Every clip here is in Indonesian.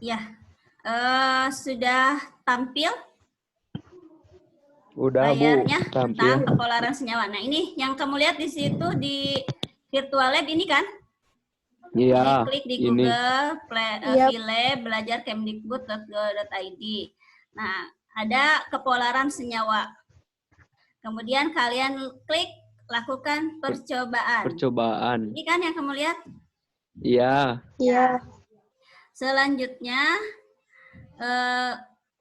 Ya, sudah tampil Udah, layarnya Bu. tentang Tampil. kepolaran senyawa. Nah, ini yang kamu lihat di situ di virtual lab ini kan? Iya. Ini klik di Ini. Google Yap. Vlab belajar kemdikbud.go.id. Nah, ada kepolaran senyawa. Kemudian kalian klik lakukan percobaan. Percobaan. Ini kan yang kamu lihat? Iya. Iya. Selanjutnya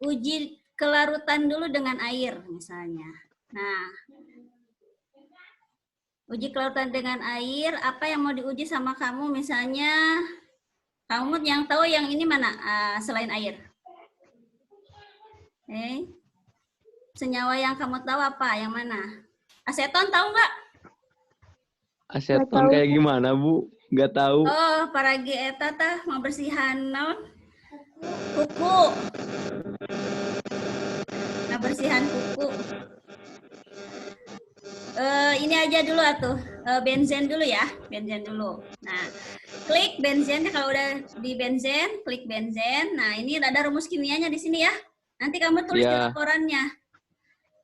uji kelarutan dulu dengan air misalnya. Nah, uji kelarutan dengan air, apa yang mau diuji sama kamu? Misalnya, kamu yang tahu yang ini mana selain air? Senyawa yang kamu tahu apa? Yang mana? Aseton tahu nggak? Aseton kayak gimana, Bu? Nggak tahu. Oh, paragi eta tah membersihan naon? Kuku. Membersihan kuku. Ini aja dulu atuh. Benzen dulu ya, benzen dulu. Nah, klik benzen kalau udah di benzen, klik benzen. Nah, ini ada rumus kimianya di sini ya. Nanti kamu tulis di laporannya.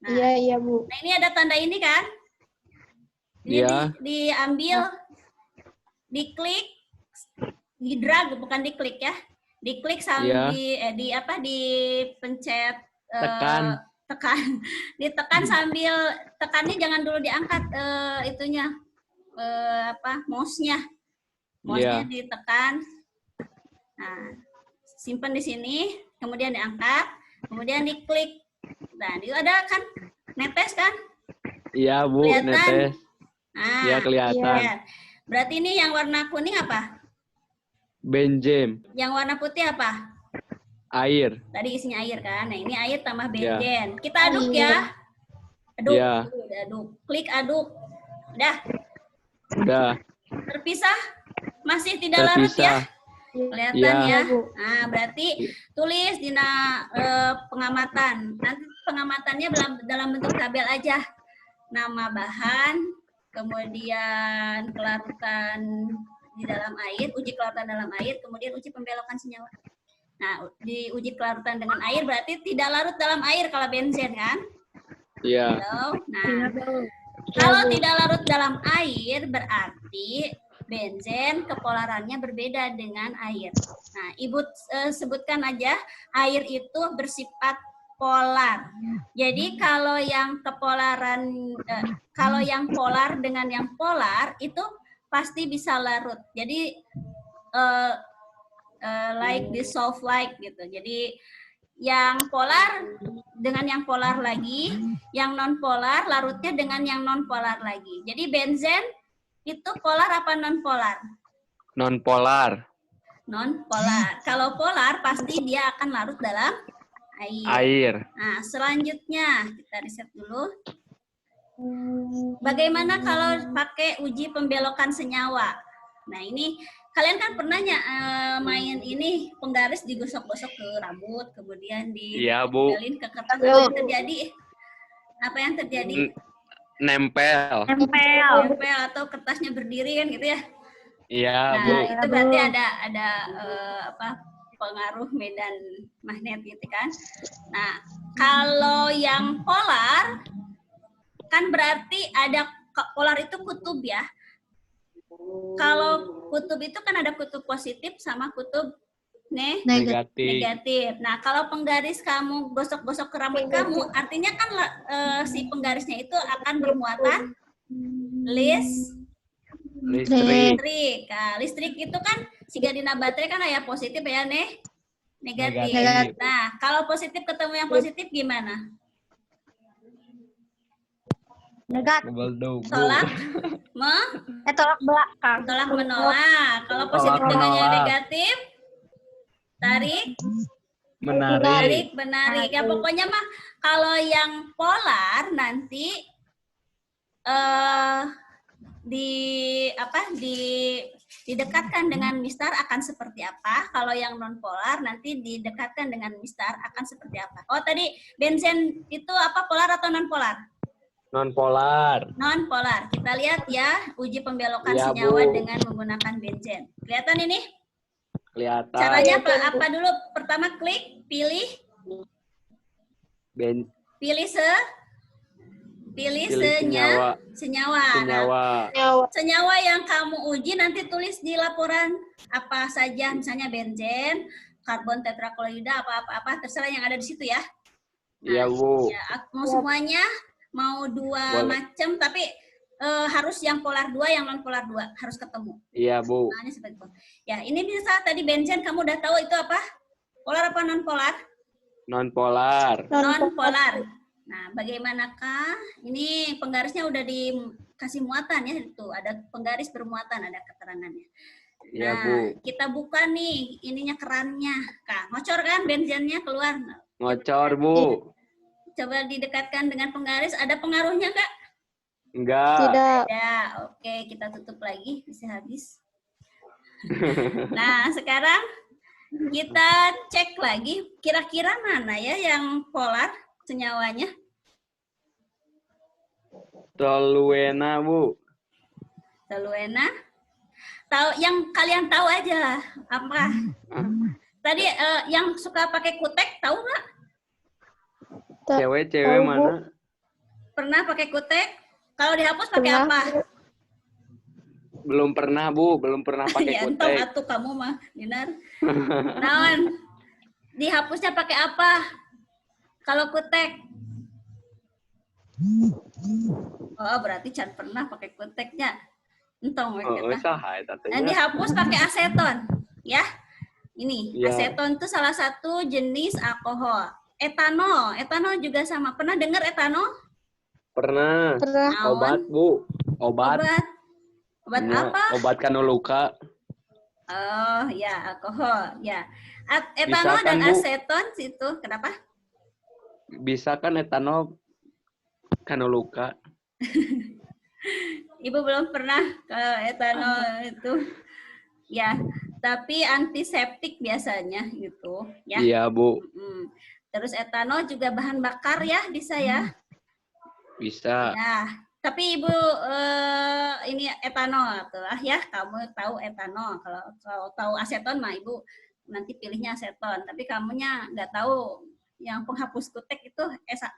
Nah, Iya, Bu. Nah, ini ada tanda ini kan? Ini diambil, diklik, di drag bukan diklik ya. Diklik sambil dipencet tekan. Ditekan sambil tekannya jangan dulu diangkat itunya mouse-nya. Mouse-nya ditekan. Nah, simpan di sini, kemudian diangkat, kemudian diklik. Nah, itu ada kan netes kan? Iya, Bu, kelihatan? netes. Nah, ya kelihatan. Ya. Berarti ini yang warna kuning apa? Benzen. Yang warna putih apa? Air. Tadi isinya air kan? Nah, ini air tambah benzen. Kita aduk ya. Aduk. Klik aduk. Udah. Terpisah? Masih tidak larut ya? Kelihatan ya? Nah, berarti tulis di pengamatan. Nanti pengamatannya dalam bentuk tabel aja. Nama bahan, kemudian kelarutan di dalam air, uji kelarutan dalam air, kemudian uji pembelokan senyawa. Nah, di uji kelarutan dengan air berarti tidak larut dalam air kalau benzen kan? Iya. Nah, kalau tidak larut dalam air berarti benzen kepolarannya berbeda dengan air. Nah, Ibu sebutkan aja air itu bersifat polar. Jadi kalau yang kepolaran, kalau yang polar dengan yang polar itu pasti bisa larut. Jadi like dissolve like gitu. Jadi yang polar dengan yang polar lagi, yang non polar larutnya dengan yang non polar lagi. Jadi benzen itu polar apa non polar? Non polar. Non polar. Kalau polar pasti dia akan larut dalam air. Nah, selanjutnya kita riset dulu. Bagaimana kalau pakai uji pembelokan senyawa? Nah, ini kalian kan pernah main ini penggaris digosok-gosok ke rambut, kemudian ditempelin ke kertas. Apa yang terjadi? Apa yang terjadi? Nempel atau kertasnya berdiri kan gitu ya? Iya, nah, Bu. Itu berarti ada pengaruh medan magnet gitu kan. Nah, kalau yang polar kan berarti ada polar itu kutub ya. Kalau kutub itu kan ada kutub positif sama kutub negatif. Nah, kalau penggaris kamu gosok-gosok ke rambut kamu, artinya kan si penggarisnya itu akan bermuatan listrik. Nah, listrik itu kan siga dina baterai kan aya positif ya negatif. Nah, kalau positif ketemu yang positif gimana? Negatif. Tolak tolak belakang. Tolak menolak. Kalau positif dengan yang negatif tarik menarik. Ya pokoknya mah kalau yang polar nanti didekatkan dengan mistar akan seperti apa? Kalau yang non polar nanti didekatkan dengan mistar akan seperti apa? Oh, tadi benzen itu apa, polar atau non polar? Non polar. Non polar. Kita lihat ya uji pembelokan senyawa dengan menggunakan benzen. Kelihatan ini? Kelihatan. Caranya apa dulu? Pertama klik, pilih Pilih senyawa. senyawa. Senyawa yang kamu uji nanti tulis di laporan apa saja, misalnya benzen, karbon tetrakloida, apa terserah yang ada di situ ya. Iya, Bu. Ya, mau semuanya, mau dua Boleh. macam, tapi harus yang polar 2, yang non polar 2 harus ketemu. Iya, Bu. Nah, ini seperti itu. Ya, ini bisa tadi benzen kamu udah tahu itu apa? Polar apa non polar? Non polar. Non polar. Nah, bagaimanakah? Ini penggarisnya udah dikasih muatan ya, itu ada penggaris bermuatan, ada keterangannya. Iya, Nah, Bu. kita buka nih ininya kerannya. Kak, ngocor kan benzennya keluar. Ngocor, Bu. Coba didekatkan dengan penggaris, ada pengaruhnya nggak? Enggak. Tidak. Ada. Oke, kita tutup lagi, bisa habis. Nah, sekarang kita cek lagi kira-kira mana ya yang polar senyawanya. Toluena, Bu. Toluena. Tahu yang kalian tahu aja apa? Tadi yang suka pakai kutek tahu nggak? Cewek-cewek mana? Pernah pakai kutek? Kalau dihapus pakai Pernah. apa? Belum pernah, Bu. Belum pernah pakai Ya entong kutek. atuh kamu mah, Dinar. Naon? Dihapusnya pakai apa? Kalau kutek? Oh, berarti Chan pernah pakai kuteknya. Entong we Oh, kita. saha eta teh. Nah, dihapus pakai aseton, ya. Ini, Iya. aseton itu salah satu jenis alkohol. Etanol juga sama. Pernah dengar etanol? Pernah. Pernah. Naon? Obat, Bu. Obat. Obat Ya, apa? obat kanu luka. Oh, ya, alkohol, ya. Etanol Bisa dan kan, Bu? aseton situ, kenapa? Bisa kan etanol kanu luka? Ibu belum pernah ke etanol itu. Ya, tapi antiseptik biasanya gitu, ya. Iya, Bu. Terus etanol juga bahan bakar ya, bisa ya. Bisa. Ya, tapi Ibu ini etanol tuh ya, kamu tahu etanol. Kalau tahu aseton mah Ibu nanti pilihnya aseton, tapi kamunya nggak tahu yang penghapus kutek itu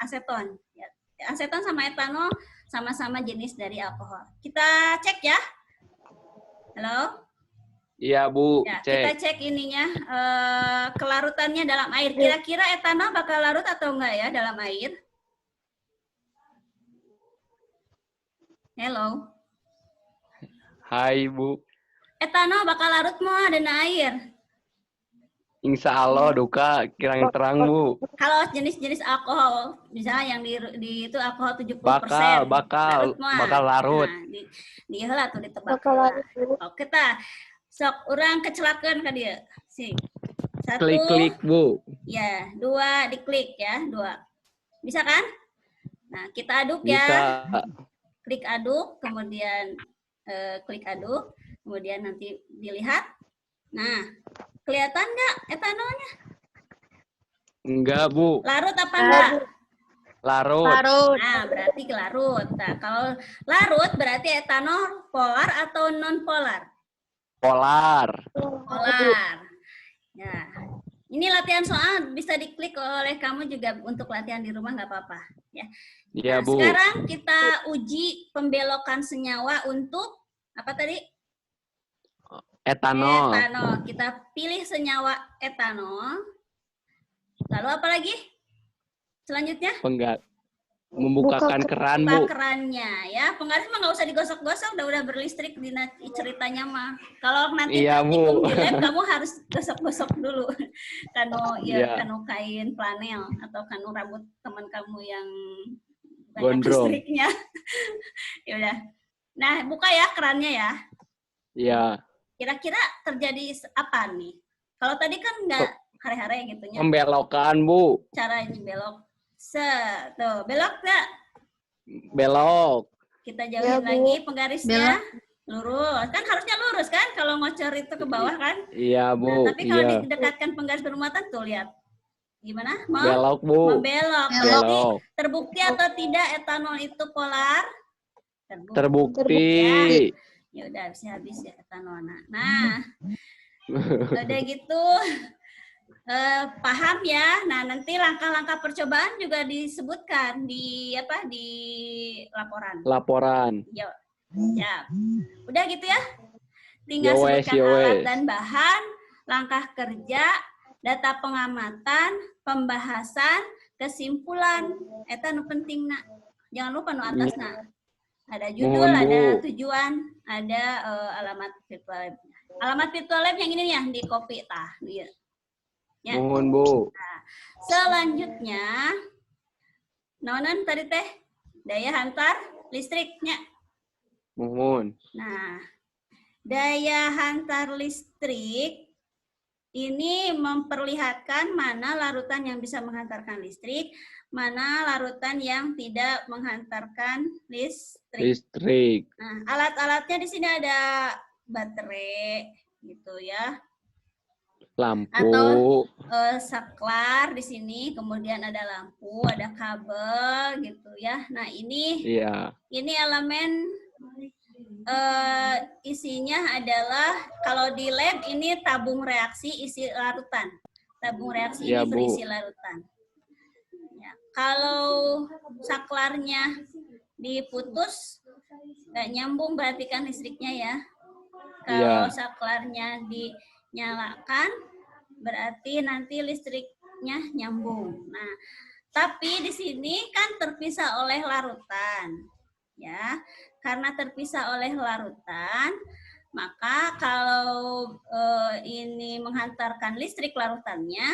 aseton. Ya, aseton sama etanol sama-sama jenis dari alkohol. Kita cek ya. Halo? Iya, Bu. Ya, kita Cek. cek ininya kelarutannya dalam air. Kira-kira etanol bakal larut atau enggak ya dalam air? Hello. Hai, Bu. Etanol bakal larut mau ada air. Insya Allah, duka kirang terang, Bu. Kalau jenis-jenis alkohol, misalnya yang di itu alkohol 70%. Bakal larut. Nah, di heula tuh ditebak. Bakal larut. Oke tah. Sok urang kecelakaan ka dieu. Si. Satu. Klik-klik, Bu. Ya, 2 diklik ya, 2. Bisa kan? Nah, kita aduk ya. Bisa. Klik aduk, kemudian klik aduk, kemudian nanti dilihat. Nah, kelihatan nggak etanolnya? Enggak, Bu. Larut apa enggak? Larut. Larut. Nah, berarti larut. Nah, kalau larut berarti etanol polar atau non polar? Polar. Polar. Ya. Ini latihan soal bisa diklik oleh kamu juga untuk latihan di rumah nggak apa-apa. Ya. Iya, Nah, Bu. sekarang kita uji pembelokan senyawa untuk apa tadi? Etanol. Etanol. Kita pilih senyawa etanol. Lalu apa lagi? Selanjutnya? Membukakan keran, Bu. Buka kerannya ya. Penggaris mah nggak usah digosok-gosok, udah berlistrik di ceritanya mah. Kalau nanti Iya, Bu. praktikum di lab kamu harus gosok-gosok dulu. Iya. Kanu kain flanel atau kanu rambut teman kamu yang banyak Gondrong. listriknya. Ya udah. Nah, buka ya kerannya ya. Iya. Kira-kira terjadi apa nih? Kalau tadi kan nggak hare-hare gitu ya. Pembelokan, Bu. Cara belok. Tuh, belok nggak? Belok. Kita jauhin Ya, Bu. lagi penggarisnya. Lurus. Kan harusnya lurus kan kalau ngocor itu ke bawah kan? Iya, Bu. Nah, tapi kalau Iya. didekatkan penggaris bermuatan tuh lihat. Gimana? Mau Belok, Bu. membelok. Berarti Belok. terbukti atau tidak etanol itu polar? Terbukti. Ya udah habis ya etanol. Nah, Udah gitu paham ya. Nah, nanti langkah-langkah percobaan juga disebutkan di di laporan. Laporan. Ya. Ya. Udah gitu ya. Ya Tinggal wes, sebutkan ya alat wes. dan bahan, langkah kerja, data pengamatan, pembahasan, kesimpulan. Eta nu penting nak. Jangan lupa nu atas nak. Ada judul, Mohon, Bu. ada tujuan, ada alamat virtual lab. Alamat virtual lab yang ini ya di copy tah. Ya. Mohon, Bu. Nah, selanjutnya, naonan tadi teh daya hantar listriknya. Mohon. Nah, daya hantar listrik ini memperlihatkan mana larutan yang bisa menghantarkan listrik, mana larutan yang tidak menghantarkan listrik. Listrik. Nah, alat-alatnya di sini ada baterai gitu ya. Lampu. Atau saklar di sini, kemudian ada lampu, ada kabel gitu ya. Nah, ini Iya. ini elemen isinya adalah kalau di lab ini tabung reaksi isi larutan. Tabung reaksi Iya, ini Bu. berisi larutan. Ya. Kalau saklarnya diputus, nggak nyambung berarti kan listriknya ya. Kalau Iya. saklarnya dinyalakan, berarti nanti listriknya nyambung. Nah, tapi di sini kan terpisah oleh larutan. Ya, karena terpisah oleh larutan, maka kalau ini menghantarkan listrik larutannya,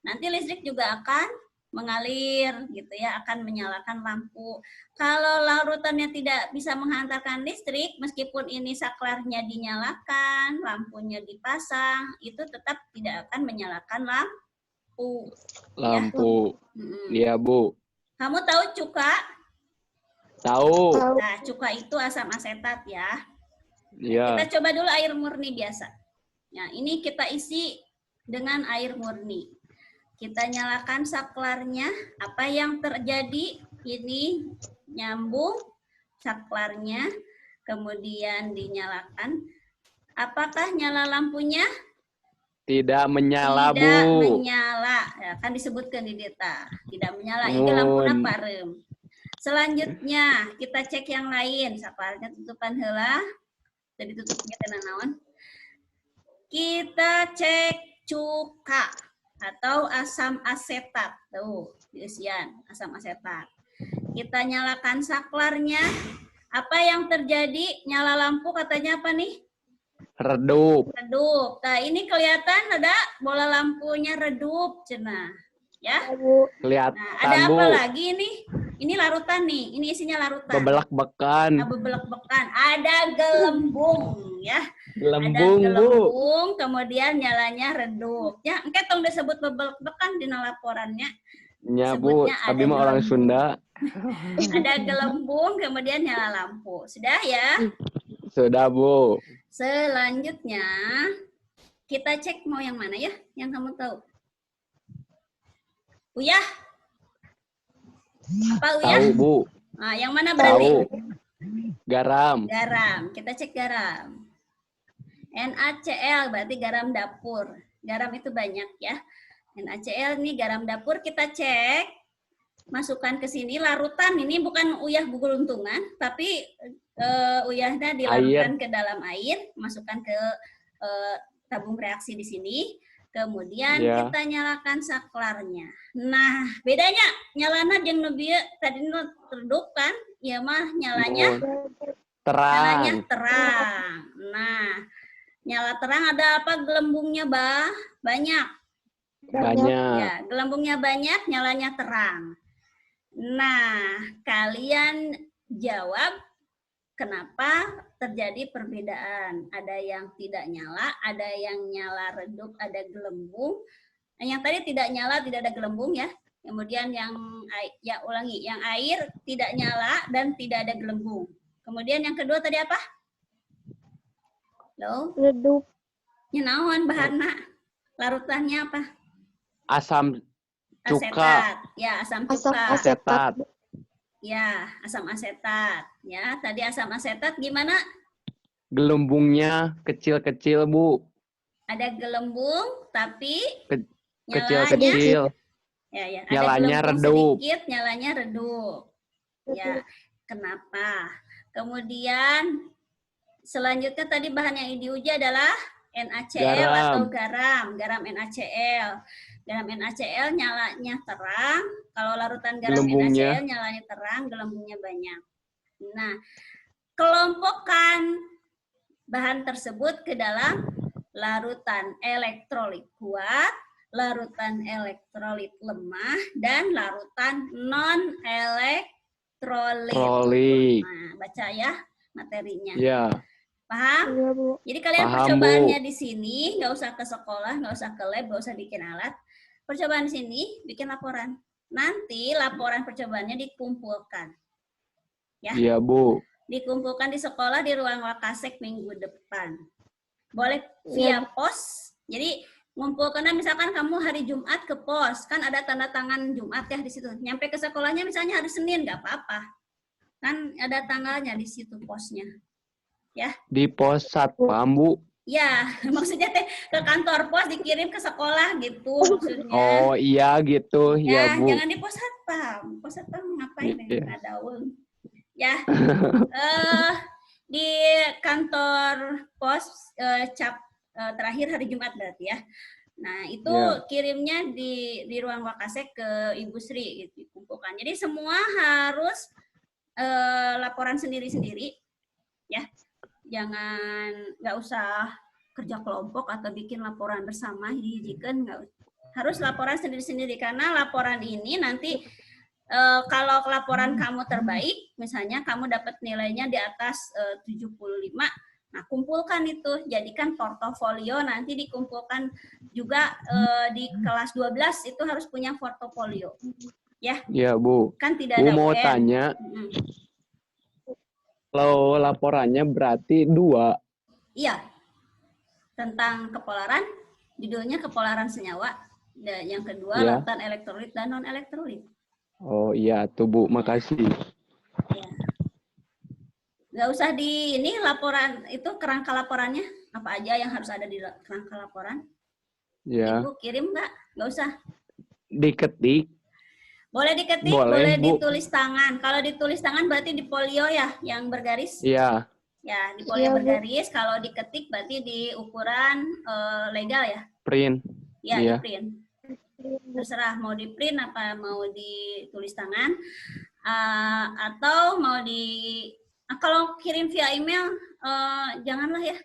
nanti listrik juga akan mengalir gitu ya, akan menyalakan lampu. Kalau larutannya tidak bisa menghantarkan listrik, meskipun ini saklarnya dinyalakan, lampunya dipasang, itu tetap tidak akan menyalakan lampu. Lampu. Ya. Iya, Bu. Kamu tahu cuka? Tahu. Nah, cuka itu asam asetat ya. Iya. Kita coba dulu air murni biasa. Nah, ini kita isi dengan air murni. Kita nyalakan saklarnya. Apa yang terjadi? Ini nyambung saklarnya, kemudian dinyalakan. Apakah nyala lampunya? Tidak menyala, Tidak Bu. menyala. Ya, kan disebutkan di data. Tidak menyala. Ini lampuna parem. Selanjutnya, kita cek yang lain. Saklarnya tutupan heula. Jadi tutupnya kena naon. Kita cek cuka atau asam asetat. Tuh, diisian asam asetat. Kita nyalakan saklarnya. Apa yang terjadi? Nyala lampu katanya apa nih? Redup. Redup. Nah, ini kelihatan ada bola lampunya redup, cenah. Ya. Kelihatan, Nah, ada Bu. apa lagi nih? Ini larutan nih. Ini isinya larutan. Bebelak-bekan. Nah, bebelak-bekan. Ada gelembung, ya. Gelembung, ada Bu. gelembung, kemudian nyalanya redup. Ya, engke tong disebut bebelak-bekan di laporannya. Ya, Bu. Sebutnya Tapi ada mah orang gelembung. Sunda. Ada gelembung, kemudian nyala lampu. Sudah ya? Sudah, Bu. Selanjutnya, kita cek mau yang mana ya? Yang kamu tahu. Uyah? Apa Uyah? Tahu, Bu. Nah, yang mana berarti? Tahu. Garam. Garam. Kita cek garam. NaCl berarti garam dapur. Garam itu banyak ya. NaCl ini garam dapur, kita cek. Masukkan ke sini larutan, ini bukan uyah guluntungan, tapi uyahnya dilarutkan ke dalam air, masukkan ke tabung reaksi di sini. Kemudian kita nyalakan saklarnya. Nah, bedanya nyalana jeung nu bieu tadi nu redup kan? Ya mah nyalanya terang. Nyalanya terang. Nah, nyala terang ada apa gelembungnya, Bah? Banyak. Banyak. Ya, gelembungnya banyak, nyalanya terang. Nah, kalian jawab kenapa terjadi perbedaan. Ada yang tidak nyala, ada yang nyala redup, ada gelembung. Nah, yang tadi tidak nyala, tidak ada gelembung ya. Kemudian yang air tidak nyala dan tidak ada gelembung. Kemudian yang kedua tadi apa? Loh? Redup. Nyenawan bahanna. Larutannya apa? Asam cuka. Asetat. Ya, asam cuka. Asetat. Ya, asam asetat. Ya, tadi asam asetat gimana? Gelembungnya kecil-kecil, Bu. Ada gelembung, tapi Ke- nyalanya Kecil-kecil. ya, ada Nyalanya gelembung redup. sedikit, nyalanya redup. Ya, kenapa? Kemudian selanjutnya tadi bahan yang diuji adalah NaCl atau garam NaCl. Garam NaCl nyalanya terang, kalau larutan garam Gelembungnya. NaCl nyalanya terang, gelembungnya banyak. Nah, kelompokkan bahan tersebut ke dalam larutan elektrolit kuat, larutan elektrolit lemah, dan larutan non-elektrolit. Nah, baca ya materinya. Ya. Paham? Iya, Bu. Jadi kalian Paham, percobaannya Bu. di sini, nggak usah ke sekolah, nggak usah ke lab, nggak usah bikin alat. Percobaan di sini, bikin laporan. Nanti laporan percobaannya dikumpulkan. Ya. Iya, Bu. Dikumpulkan di sekolah di ruang Wakasek minggu depan. Boleh via pos. Jadi ngumpulkannya misalkan kamu hari Jumat ke pos, kan ada tanda tangan Jumat ya di situ. Nyampe ke sekolahnya misalnya hari Senin, nggak apa-apa. Kan ada tanggalnya di situ posnya. Ya. Di pos Satpam, Bu. Ya, maksudnya teh ke kantor pos dikirim ke sekolah gitu maksudnya. Oh, iya gitu. Ya, Ya, Bu. jangan di pos satpam. Pos satpam ngapain Iya. ngadaul. Ya. Di kantor pos terakhir hari Jumat berarti ya. Nah, itu Ya. kirimnya di ruang Wakasek ke Ibu Sri gitu dikumpulkan. Jadi semua harus laporan sendiri-sendiri ya. Jangan, nggak usah kerja kelompok atau bikin laporan bersama, diizinkan nggak, harus laporan sendiri-sendiri karena laporan ini nanti kalau laporan kamu terbaik, misalnya kamu dapat nilainya di atas 75, nah kumpulkan itu, jadikan portofolio, nanti dikumpulkan juga di kelas 12 itu harus punya portofolio. Ya. Iya, Bu. Kan tidak Bu ada mau UN. tanya, kalau laporannya berarti 2. Iya. Tentang kepolaran, judulnya kepolaran senyawa. Dan yang kedua, Ya. larutan elektrolit dan non-elektrolit. Oh iya, tuh Bu, makasih. Ya. Nggak usah di ini laporan, itu kerangka laporannya. Apa aja yang harus ada di kerangka laporan. Ya. Ibu kirim nggak usah. Diketik. Boleh diketik, Boleh, boleh Bu. ditulis tangan. Kalau ditulis tangan berarti di polio ya, yang bergaris. Iya. Ya, di polio bergaris. Kalau diketik berarti di ukuran legal ya. Print. Ya, Iya. di print. Terserah mau di print apa mau ditulis tangan atau mau di kalau kirim via email janganlah ya.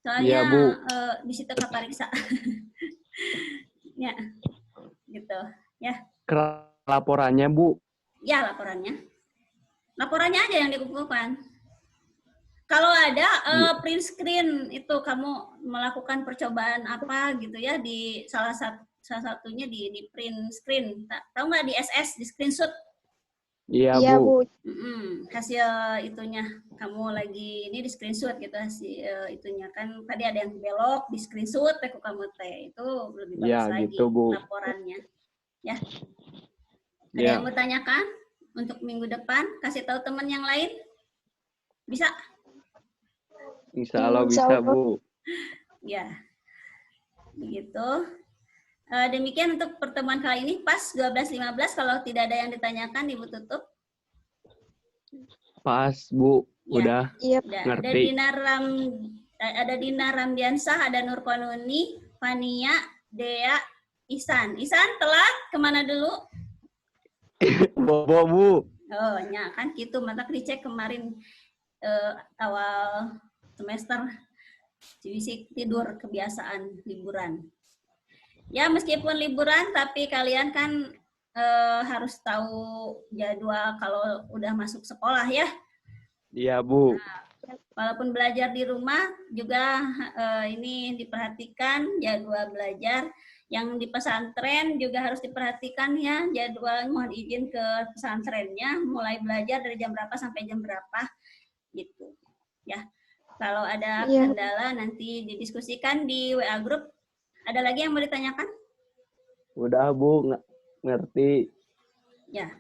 Soalnya Iya, Bu. di situ kepariksa. Ya. Gitu, ya. Laporannya, Bu. Ya, laporannya. Laporannya aja yang dikumpulkan. Kalau ada print screen itu kamu melakukan percobaan apa gitu ya di salah satunya di print screen. Tahu nggak di SS, di screenshot? Iya, Bu. Hasil itunya kamu lagi ini di screenshot gitu hasil itunya kan tadi ada yang belok di screenshot teh kamu teh itu lebih bagus Ya, lagi gitu, Bu. laporannya. Ya. Ada Ya. yang bertanyakan untuk minggu depan? Kasih tahu teman yang lain? Bisa? Insya Allah bisa, Bu. Ya. Begitu. Demikian untuk pertemuan kali ini pas 12.15 kalau tidak ada yang ditanyakan Ibu tutup. Pas, Bu. Ya. Udah Ada ngerti. Dina Ramdiansah, ada Nur Konuni, Fania, Dea, Ihsan. Ihsan telat kemana dulu? Bobo, Bu. Oh, ya kan gitu. Mata dicek kemarin awal semester. Jadi tidur kebiasaan liburan. Ya meskipun liburan, tapi kalian kan harus tahu jadwal kalau udah masuk sekolah ya. Iya, Bu. Nah, walaupun belajar di rumah juga ini diperhatikan jadwal belajar. Yang di pesantren juga harus diperhatikan ya jadwal, mohon izin ke pesantrennya mulai belajar dari jam berapa sampai jam berapa gitu ya. Kalau ada kendala nanti didiskusikan di WA group. Ada lagi yang mau ditanyakan? Udah, Bu. Ngerti. Ya.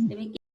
Demikian.